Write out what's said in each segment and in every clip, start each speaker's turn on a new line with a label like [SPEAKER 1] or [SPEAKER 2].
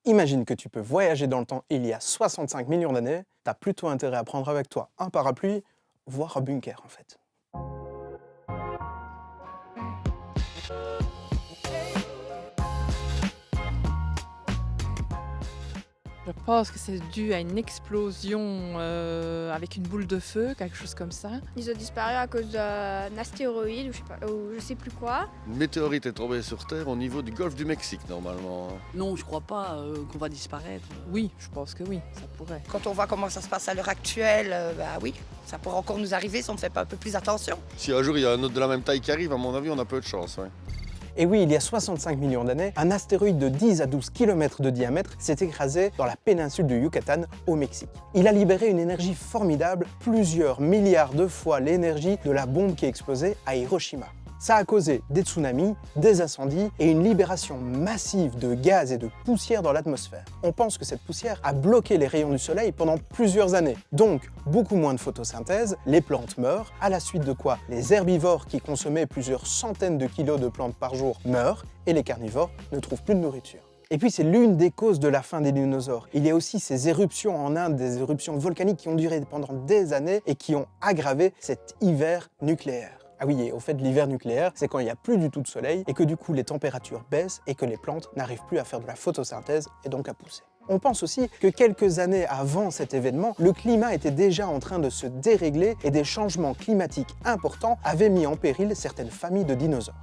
[SPEAKER 1] Imagine que tu peux voyager dans le temps il y a 65 millions d'années, t'as plutôt intérêt à prendre avec toi un parapluie, voire un bunker en fait.
[SPEAKER 2] Je pense que c'est dû à une explosion avec une boule de feu, quelque chose comme ça.
[SPEAKER 3] Ils ont disparu à cause d'un astéroïde ou je sais plus quoi.
[SPEAKER 4] Une météorite est tombée sur Terre au niveau du golfe du Mexique normalement.
[SPEAKER 5] Non, je crois pas qu'on va disparaître.
[SPEAKER 2] Oui, je pense que oui, ça pourrait.
[SPEAKER 6] Quand on voit comment ça se passe à l'heure actuelle, bah oui, ça pourrait encore nous arriver si on ne fait pas un peu plus attention.
[SPEAKER 4] Si un jour il y a un autre de la même taille qui arrive, à mon avis, on a peu de chance. Ouais.
[SPEAKER 1] Et oui, il y a 65 millions d'années, un astéroïde de 10 à 12 km de diamètre s'est écrasé dans la péninsule du Yucatan au Mexique. Il a libéré une énergie formidable, plusieurs milliards de fois l'énergie de la bombe qui explosait à Hiroshima. Ça a causé des tsunamis, des incendies et une libération massive de gaz et de poussière dans l'atmosphère. On pense que cette poussière a bloqué les rayons du soleil pendant plusieurs années. Donc, beaucoup moins de photosynthèse, les plantes meurent, à la suite de quoi les herbivores qui consommaient plusieurs centaines de kilos de plantes par jour meurent et les carnivores ne trouvent plus de nourriture. Et puis c'est l'une des causes de la fin des dinosaures. Il y a aussi ces éruptions en Inde, des éruptions volcaniques qui ont duré pendant des années et qui ont aggravé cet hiver nucléaire. Ah oui, et au fait, l'hiver nucléaire, c'est quand il n'y a plus du tout de soleil et que du coup les températures baissent et que les plantes n'arrivent plus à faire de la photosynthèse et donc à pousser. On pense aussi que quelques années avant cet événement, le climat était déjà en train de se dérégler et des changements climatiques importants avaient mis en péril certaines familles de dinosaures.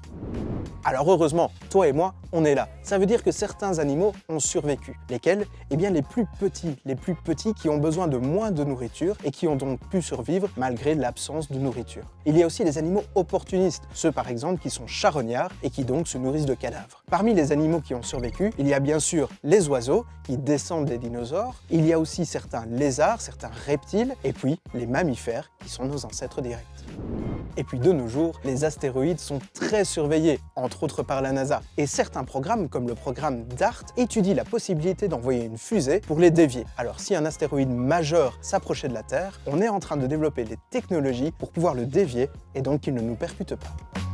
[SPEAKER 1] Alors heureusement, toi et moi, on est là. Ça veut dire que certains animaux ont survécu. Lesquels? Eh bien les plus petits qui ont besoin de moins de nourriture et qui ont donc pu survivre malgré l'absence de nourriture. Il y a aussi les animaux opportunistes, ceux par exemple qui sont charognards et qui donc se nourrissent de cadavres. Parmi les animaux qui ont survécu, il y a bien sûr les oiseaux qui descendent des dinosaures, il y a aussi certains lézards, certains reptiles, et puis les mammifères qui sont nos ancêtres directs. Et puis de nos jours, les astéroïdes sont très surveillés, entre autres par la NASA. Et certains programmes, comme le programme DART, étudient la possibilité d'envoyer une fusée pour les dévier. Alors si un astéroïde majeur s'approchait de la Terre, on est en train de développer les technologies pour pouvoir le dévier et donc qu'il ne nous percute pas.